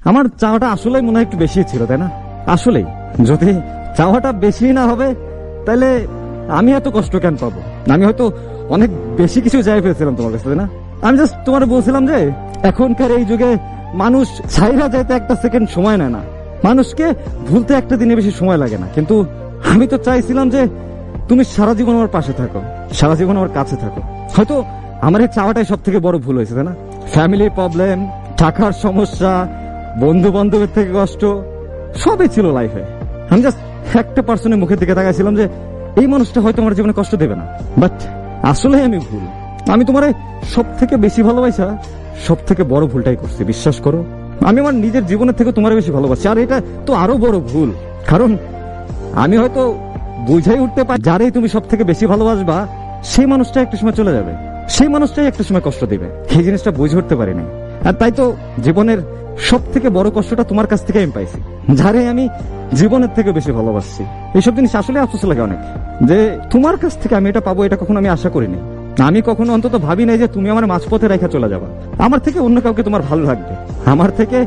আমার চাওয়াটা আসলেই মনে হয় একটু বেশি ছিল, তাই না? আসলেই যদি চাওয়াটা বেশি না হবে তাহলে আমি এত কষ্ট কেন পাবো? আমি হয়তো অনেক বেশি কিছু চাই ফেলছিলাম তোমার কাছে, তাই না? আমি জাস্ট তোমার বলছিলাম যে এখনকার এই যুগে মানুষ ছাইরা যাইতে একটা সেকেন্ড সময় নেয় না, মানুষকে ভুলতে একটা দিনে বেশি সময় লাগে না। কিন্তু আমি তো চাইছিলাম যে তুমি সারা জীবন আমার পাশে থাকো, সারা জীবন আমার কাছে থাকো। হয়তো আমার এই চাওয়াটাই সব থেকে বড় ভুল হয়েছে, তাই না? ফ্যামিলির প্রবলেম, টাকার সমস্যা, বন্ধু বান্ধবের থেকে কষ্ট, সবই ছিল লাইফে। আমি জাস্ট একটা পার্সনের মুখের দিকে তাকাইছিলাম যে এই মানুষটা হয়তো আমার জীবনে কষ্ট দেবে না, বাট আসলে আমি ভুল। আমি তোমার সব থেকে বেশি ভালোবাসা সব থেকে বড় ভুলটাই করছি, বিশ্বাস করো। আমি আমার নিজের জীবনের থেকে তোমার বেশি ভালোবাসি, আর এটা তো আরো বড় ভুল। কারণ আমি হয়তো বুঝাই উঠতে পারি যারাই তুমি সব থেকে বেশি ভালোবাসবা সেই মানুষটা একটা সময় চলে যাবে, সেই মানুষটাই একটা সময় কষ্ট দিবে। এই জিনিসটা বুঝে উঠতে পারিনি, আর তাই তো জীবনের সব থেকে বড় কষ্টটা তোমার কাছ থেকে আমি পাইছি, যারে আমি জীবনের থেকে বেশি ভালোবাসছি। এইসব জিনিস আসলে আফসোস লাগে অনেক, যে তোমার কাছ থেকে আমি এটা পাবো, এটা কখনো আমি আশা করিনি। আমি কখনো অন্তত ভাবি নাই যে তুমি আমার মাঝপথে রেখে চলে যাবা। আমার থেকে অন্য কাউকে তোমার ভালো লাগবে, আমার থেকে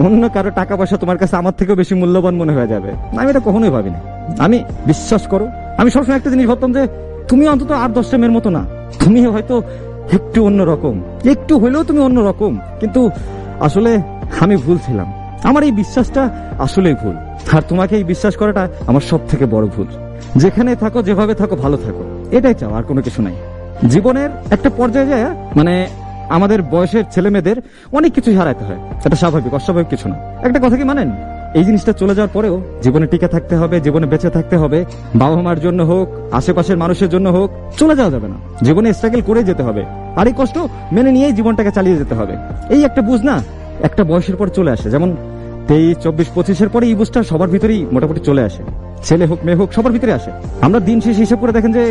অন্য কারো টাকা পয়সা তোমার কাছে আমার থেকেও বেশি মূল্যবান মনে হয়ে যাবে। আমি এটা কখনোই ভাবিনি। আমি, বিশ্বাস করো, আমি সবসময় একটা জিনিস ভাবতাম যে তুমি অন্তত 8-10টা মেয়ের মতো না, তুমি হয়তো একটু অন্যরকম, একটু হলেও তুমি অন্যরকম। কিন্তু আসলে আমি ভুল ছিলাম, আমার এই বিশ্বাসটা আসলেই ভুল। আর তোমাকে এই বিশ্বাস করাটা আমার সব থেকে বড় ভুল। যেখানে থাকো, যেভাবে থাকো, ভালো থাকো, এটাই চাও, আর কোনো কিছু নাই। জীবনের একটা পর্যায়ে যায়, মানে আমাদের বয়সের ছেলে মেয়েদের অনেক কিছু হারাইতে হয়, এটা স্বাভাবিক, অস্বাভাবিক কিছু না। একটা কথা কি মানেন, এই জিনিসটা চলে যাওয়ার পরেও জীবনে টিকে থাকতে হবে, জীবনে বেঁচে থাকতে হবে। বাবা মার জন্য হোক, আশেপাশের মানুষের জন্য হোক, চলে যাওয়া যাবে না। জীবনে স্ট্রাগল করে যেতে হবে, আর এই কষ্ট মেনে নিয়েই জীবনটাকে চালিয়ে যেতে হবে। এই একটা বুঝ না একটা বয়সের পর চলে আসে, যেমন 23, 24, 25-এর পরে এই বুঝটা সবার ভিতরেই মোটামুটি চলে আসে। ছেলে হোক মেয়ে হোক, সবার ভিতরে আসে। আমরা দিন শেষে হিসাব করে দেখেন যে